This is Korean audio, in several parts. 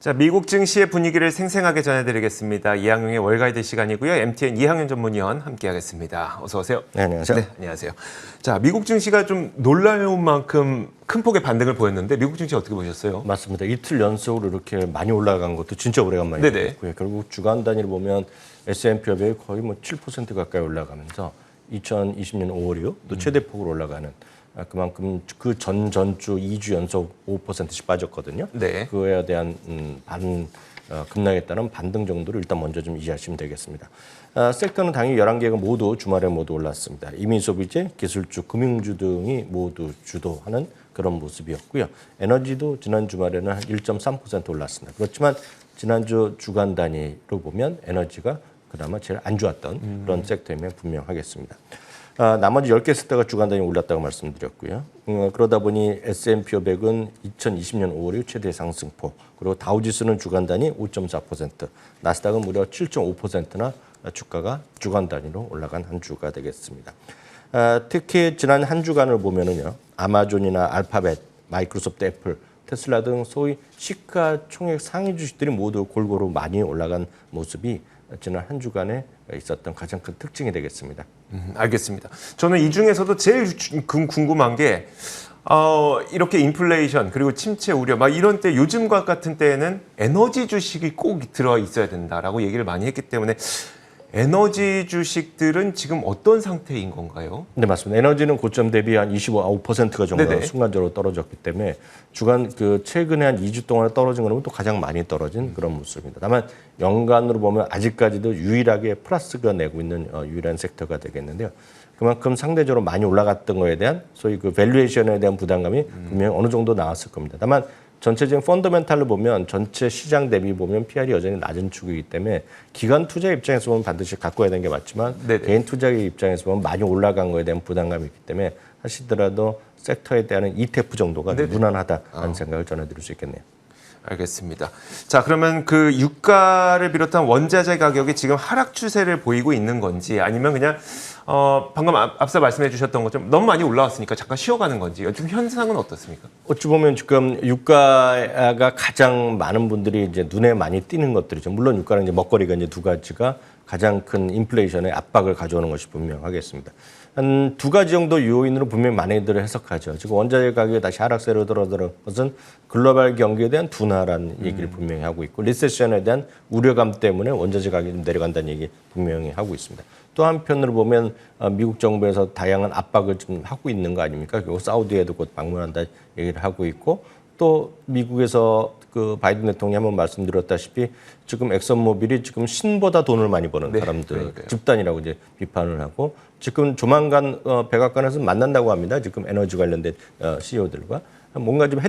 자, 미국 증시의 분위기를 생생하게 전해드리겠습니다. 이항용의 월가이드 시간이고요. MTN 이항용 전문위원 함께하겠습니다. 어서 오세요. 네, 안녕하세요. 네, 안녕하세요. 자, 미국 증시가 좀 놀라운 만큼 큰 폭의 반등을 보였는데 미국 증시 어떻게 보셨어요? 맞습니다. 이틀 연속으로 이렇게 많이 올라간 것도 진짜 오래간만이었고요. 결국 주간 단위로 보면 S&P 500이 거의 7% 가까이 올라가면서 2020년 5월 이후 또 최대폭으로 올라가는 그만큼 그 전주 2주 연속 5%씩 빠졌거든요. 네. 그에 대한 급락에 따른 반등 정도를 일단 먼저 좀 이해하시면 되겠습니다. 섹터는 당연히 11개가 모두 주말에 모두 올랐습니다. 이민소비재, 기술주, 금융주 등이 모두 주도하는 그런 모습이었고요. 에너지도 지난 주말에는 한 1.3% 올랐습니다. 그렇지만 지난주 주간 단위로 보면 에너지가 그나마 제일 안 좋았던 그런 섹터임에 분명하겠습니다. 나머지 10개 섹터가 주간 단위 올랐다고 말씀드렸고요. 그러다 보니 S&P 500은 2020년 5월 이후 최대 상승폭, 그리고 다우지수는 주간 단위 5.4%, 나스닥은 무려 7.5%나 주가가 주간 단위로 올라간 한 주가 되겠습니다. 특히 지난 한 주간을 보면은요, 아마존이나 알파벳, 마이크로소프트, 애플, 테슬라 등 소위 시가총액 상위 주식들이 모두 골고루 많이 올라간 모습이 지난 한 주간에 있었던 가장 큰 특징이 되겠습니다. 알겠습니다. 저는 이 중에서도 제일 궁금한 게 이렇게 인플레이션 그리고 침체 우려 막 이런 때 요즘과 같은 때에는 에너지 주식이 꼭 들어 있어야 된다라고 얘기를 많이 했기 때문에 에너지 주식들은 지금 어떤 상태인 건가요? 네, 맞습니다. 에너지는 고점 대비 한 25%가 정도 네네. 순간적으로 떨어졌기 때문에 주간 최근에 한 2주 동안 떨어진 거는 또 가장 많이 떨어진 그런 모습입니다. 다만 연간으로 보면 아직까지도 유일하게 플러스가 내고 있는 유일한 섹터가 되겠는데요. 그만큼 상대적으로 많이 올라갔던 거에 대한 소위 그 밸류에이션에 대한 부담감이 분명히 어느 정도 나왔을 겁니다. 다만 전체적인 펀더멘탈을 보면 전체 시장 대비 보면 PR이 여전히 낮은 축이기 때문에 기관 투자 입장에서 보면 반드시 갖고 와야 되는 게 맞지만 네네. 개인 투자의 입장에서 보면 많이 올라간 거에 대한 부담감이 있기 때문에 하시더라도 섹터에 대한 ETF 정도가 무난하다는 생각을 전해드릴 수 있겠네요. 알겠습니다. 자, 그러면 그 유가를 비롯한 원자재 가격이 지금 하락 추세를 보이고 있는 건지 아니면 그냥 방금 앞서 말씀해 주셨던 것처럼 너무 많이 올라왔으니까 잠깐 쉬어가는 건지 요즘 현상은 어떻습니까? 어찌 보면 지금 유가가 가장 많은 분들이 이제 눈에 많이 띄는 것들이죠. 물론 유가는 이제 먹거리가 이제 두 가지가 가장 큰 인플레이션의 압박을 가져오는 것이 분명하겠습니다. 한 두 가지 정도 요인으로 분명히 많이들 해석하죠. 지금 원자재 가격이 다시 하락세로 들어서는 것은 글로벌 경기에 대한 둔화라는 얘기를 분명히 하고 있고 리세션에 대한 우려감 때문에 원자재 가격이 좀 내려간다는 얘기 분명히 하고 있습니다. 또 한편으로 보면 미국 정부에서 다양한 압박을 좀 하고 있는 거 아닙니까? 그리고 사우디에도 곧 방문한다 얘기를 하고 있고 또 미국에서 그 바이든 대통령이 한번 말씀드렸다시피 지금 엑선모빌이 지금 신보다 돈을 많이 버는 사람들 그러니까요. 집단이라고 이제 비판을 하고 지금 조만간 백악관에서 만난다고 합니다. 지금 에너지 관련된 CEO들과 뭔가 좀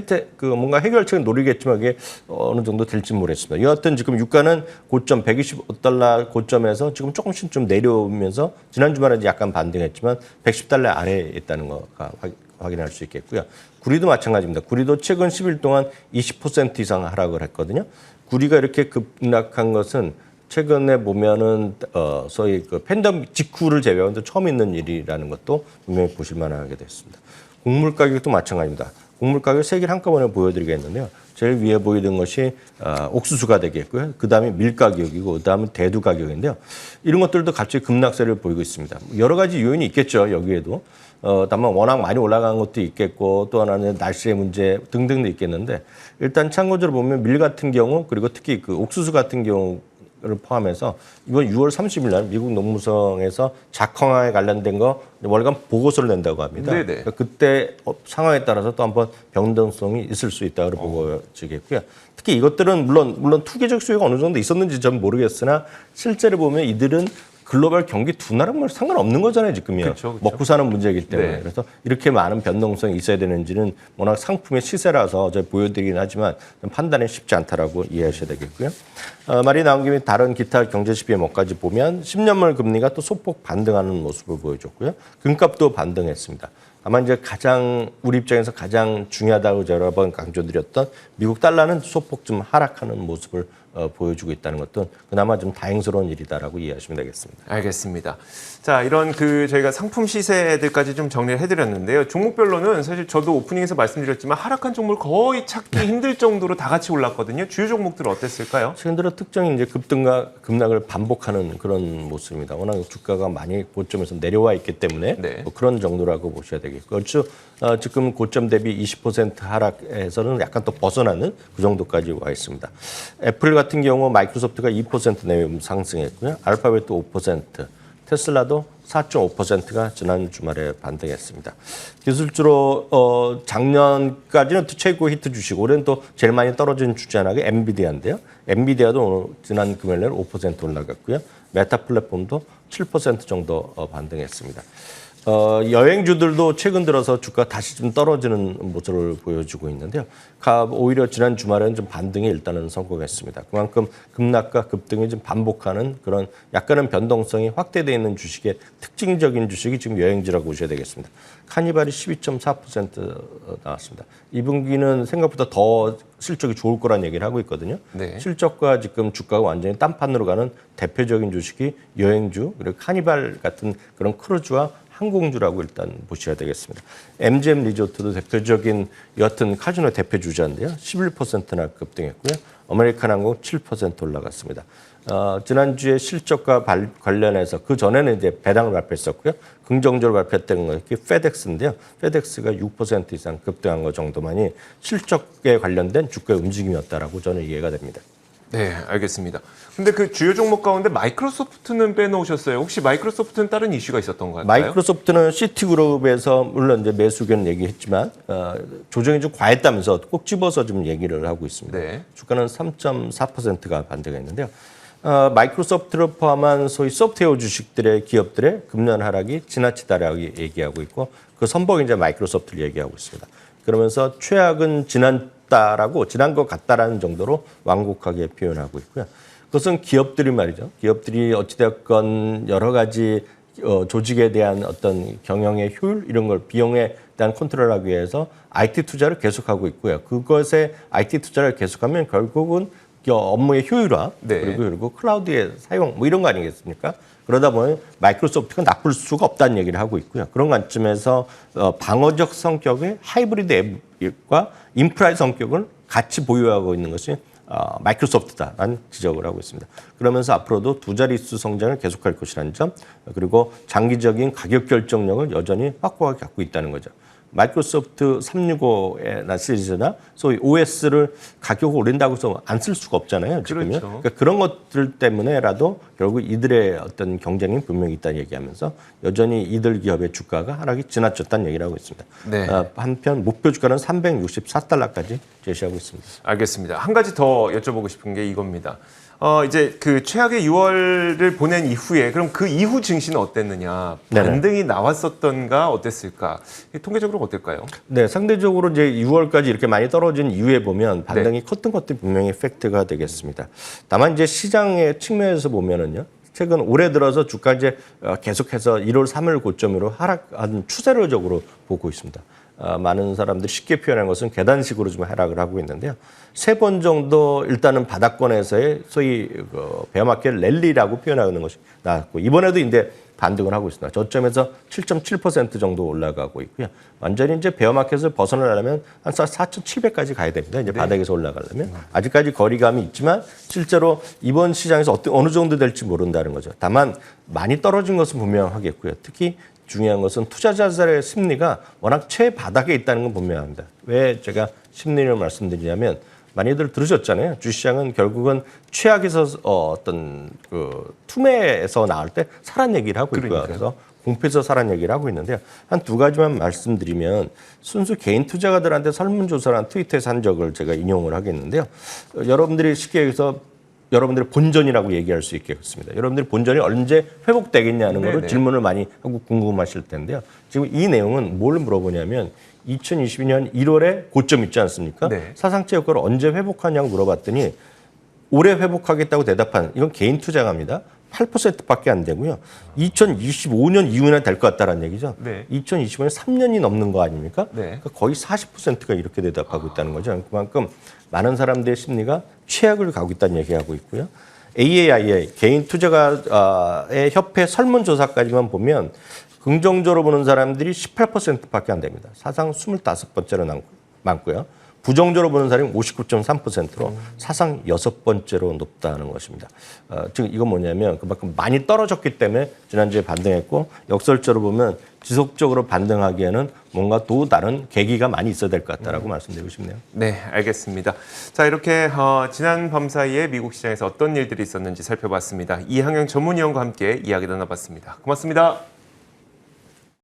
뭔가 해결책을 노리겠지만 이게 어느 정도 될지 모르겠습니다. 여하튼 지금 유가는 고점 125달러 고점에서 지금 조금씩 좀 내려오면서 지난 주말에 약간 반등했지만 110달러 아래에 있다는 거가 확인할 수 있겠고요. 구리도 마찬가지입니다. 구리도 최근 10일 동안 20% 이상 하락을 했거든요. 구리가 이렇게 급락한 것은 최근에 보면은 소위 그 팬데믹 직후를 제외하고 처음 있는 일이라는 것도 분명히 보실 만하게 됐습니다. 곡물 가격도 마찬가지입니다. 곡물 가격 세 개를 한꺼번에 보여드리겠는데요. 제일 위에 보이는 것이 옥수수가 되겠고요. 그 다음에 밀 가격이고 그 다음은 대두 가격인데요. 이런 것들도 갑자기 급락세를 보이고 있습니다. 여러 가지 요인이 있겠죠. 여기에도. 다만 워낙 많이 올라간 것도 있겠고 또 하나는 날씨의 문제 등등도 있겠는데 일단 참고적으로 보면 밀 같은 경우 그리고 특히 그 옥수수 같은 경우를 포함해서 이번 6월 30일 날 미국 농무성에서 작황에 관련된 거 월간 보고서를 낸다고 합니다. 그러니까 그때 상황에 따라서 또 한번 변동성이 있을 수 있다고 보여지겠고요. 특히 이것들은 물론 투기적 수요가 어느 정도 있었는지 전 모르겠으나 실제로 보면 이들은 글로벌 경기 둔화랑 상관없는 거잖아요, 지금요. 그렇죠. 먹고 사는 문제이기 때문에. 네. 그래서 이렇게 많은 변동성이 있어야 되는지는 워낙 상품의 시세라서 제가 보여드리긴 하지만 좀 판단이 쉽지 않다라고 이해하셔야 되겠고요. 말이 나온 김에 다른 기타 경제 지표의 뭐까지 보면 10년물 금리가 또 소폭 반등하는 모습을 보여줬고요. 금값도 반등했습니다. 다만 이제 우리 입장에서 가장 중요하다고 여러 번 강조드렸던 미국 달러는 소폭 좀 하락하는 모습을 보여주고 있다는 것도 그나마 좀 다행스러운 일이다라고 이해하시면 되겠습니다. 알겠습니다. 자, 이런 저희가 상품 시세들까지 좀 정리를 해드렸는데요. 종목별로는 사실 저도 오프닝에서 말씀드렸지만 하락한 종목을 거의 찾기 힘들 정도로 다 같이 올랐거든요. 주요 종목들은 어땠을까요? 최근 들어 특정인 이제 급등과 급락을 반복하는 그런 모습입니다. 워낙 주가가 많이 고점에서 내려와 있기 때문에 네. 뭐 그런 정도라고 보셔야 되겠고요. 지금 고점 대비 20% 하락에서는 약간 또 벗어나는 그 정도까지 와 있습니다. 애플 같은 경우 마이크로소프트가 2% 내외 상승했고요. 알파벳도 5%, 테슬라도 4.5%가 지난 주말에 반등했습니다. 기술주로 작년까지는 최고 히트 주식, 올해는 또 제일 많이 떨어진 주제 하나가 엔비디아인데요. 엔비디아도 오늘 지난 금요일날 5% 올라갔고요. 메타 플랫폼도 7% 정도 반등했습니다. 여행주들도 최근 들어서 주가 다시 좀 떨어지는 모습을 보여주고 있는데요. 오히려 지난 주말에는 좀 반등이 일단은 성공했습니다. 그만큼 급락과 급등이 좀 반복하는 그런 약간은 변동성이 확대되어 있는 주식의 특징적인 주식이 지금 여행주라고 보셔야 되겠습니다. 카니발이 12.4% 나왔습니다. 2분기는 생각보다 더 실적이 좋을 거란 얘기를 하고 있거든요. 네. 실적과 지금 주가가 완전히 딴판으로 가는 대표적인 주식이 여행주, 그리고 카니발 같은 그런 크루즈와 항공주라고 일단 보셔야 되겠습니다. MGM 리조트도 대표적인 여하튼 카지노 대표 주자인데요. 11%나 급등했고요. 아메리칸 항공 7% 올라갔습니다. 지난주에 실적과 관련해서 그 전에는 이제 배당을 발표했었고요. 긍정적으로 발표했던 것이 페덱스인데요. 페덱스가 6% 이상 급등한 것 정도만이 실적에 관련된 주가의 움직임이었다라고 저는 이해가 됩니다. 네, 알겠습니다. 근데 그 주요 종목 가운데 마이크로소프트는 빼놓으셨어요. 혹시 마이크로소프트는 다른 이슈가 있었던 걸까요? 마이크로소프트는 시티그룹에서 물론 이제 매수 의견 얘기했지만 조정이 좀 과했다면서 꼭 집어서 좀 얘기를 하고 있습니다. 네. 주가는 3.4%가 반등했는데요. 마이크로소프트를 포함한 소위 소프트웨어 주식들의 기업들의 금년 하락이 지나치다라고 얘기하고 있고 그 선봉이 이제 마이크로소프트를 얘기하고 있습니다. 그러면서 최악은 지난 것 같다라는 정도로 완곡하게 표현하고 있고요. 그것은 기업들이 말이죠. 기업들이 어찌되었건 여러 가지 조직에 대한 어떤 경영의 효율 이런 걸 비용에 대한 컨트롤하기 위해서 IT 투자를 계속하고 있고요. 그것에 IT 투자를 계속하면 결국은 업무의 효율화 네. 그리고 클라우드의 사용 뭐 이런 거 아니겠습니까? 그러다 보면 마이크로소프트가 나쁠 수가 없다는 얘기를 하고 있고요. 그런 관점에서 방어적 성격의 하이브리드 앱과 인프라의 성격을 같이 보유하고 있는 것이 마이크로소프트다라는 지적을 하고 있습니다. 그러면서 앞으로도 두 자릿수 성장을 계속할 것이라는 점, 그리고 장기적인 가격 결정력을 여전히 확고하게 갖고 있다는 거죠. 마이크로소프트 365나 시리즈나 소위 OS를 가격을 올린다고 해서 안 쓸 수가 없잖아요. 지금요. 그렇죠. 그러니까 그런 것들 때문에라도 결국 이들의 어떤 경쟁이 분명히 있다는 얘기하면서 여전히 이들 기업의 주가가 하락이 지나쳤다는 얘기를 하고 있습니다. 네. 한편 목표 주가는 364달러까지 제시하고 있습니다. 알겠습니다. 한 가지 더 여쭤보고 싶은 게 이겁니다. 이제 그 최악의 6월을 보낸 이후에 그럼 그 이후 증시는 어땠느냐? 네네. 반등이 나왔었던가 어땠을까? 통계적으로 어떨까요? 네, 상대적으로 이제 6월까지 이렇게 많이 떨어진 이후에 보면 반등이 컸던 것도 분명히 팩트가 되겠습니다. 다만 이제 시장의 측면에서 보면은요. 최근 올해 들어서 주가 이제 계속해서 1월 3일 고점으로 하락하는 추세적으로 보고 있습니다. 많은 사람들이 쉽게 표현한 것은 계단식으로 좀 하락을 하고 있는데요. 3번 정도 일단은 바닥권에서의 소위 베어마켓 랠리라고 표현하는 것이 나왔고 이번에도 이제 반등을 하고 있습니다. 저점에서 7.7% 정도 올라가고 있고요. 완전히 이제 베어마켓을 벗어나려면 한 4,700까지 가야 됩니다. 이제 바닥에서 올라가려면 아직까지 거리감이 있지만 실제로 이번 시장에서 어느 정도 될지 모른다는 거죠. 다만 많이 떨어진 것은 분명하겠고요. 특히 중요한 것은 투자자들의 심리가 워낙 최바닥에 있다는 건 분명합니다. 왜 제가 심리를 말씀드리냐면 많이들 들으셨잖아요. 주시장은 결국은 최악에서 어떤 그 투매에서 나올 때 사란 얘기를 하고 있고요. 그러니까요. 그래서 공표에서 사란 얘기를 하고 있는데요. 한 두 가지만 말씀드리면 순수 개인 투자가들한테 설문조사를 트위터에서 한 적을 제가 인용을 하겠는데요. 여러분들이 쉽게 얘기해서 여러분들의 본전이라고 얘기할 수 있겠습니다. 여러분들의 본전이 언제 회복되겠냐는 거를 질문을 많이 하고 궁금하실 텐데요. 지금 이 내용은 뭘 물어보냐면 2022년 1월에 고점 있지 않습니까? 네. 사상체 효과를 언제 회복하냐고 물어봤더니 올해 회복하겠다고 대답한 이건 개인 투자가입니다. 8%밖에 안 되고요. 2025년 이후에 될 것 같다는 얘기죠. 네. 2025년 3년이 넘는 거 아닙니까? 네. 그러니까 거의 40%가 이렇게 대답하고 있다는 거죠. 그만큼 많은 사람들의 심리가 최악을 가고 있다는 얘기하고 있고요. AAIA 개인 투자가의 협회 설문조사까지만 보면 긍정적으로 보는 사람들이 18%밖에 안 됩니다. 사상 25번째로 많고요. 부정적으로 보는 사람이 59.3%로 사상 6번째로 높다는 것입니다. 즉 이건 뭐냐면 그만큼 많이 떨어졌기 때문에 지난주에 반등했고 역설적으로 보면 지속적으로 반등하기에는 뭔가 또 다른 계기가 많이 있어야 될 것 같다라고 말씀드리고 싶네요. 네, 알겠습니다. 자, 이렇게 지난 밤 사이에 미국 시장에서 어떤 일들이 있었는지 살펴봤습니다. 이항영 전문위원과 함께 이야기 나눠봤습니다. 고맙습니다.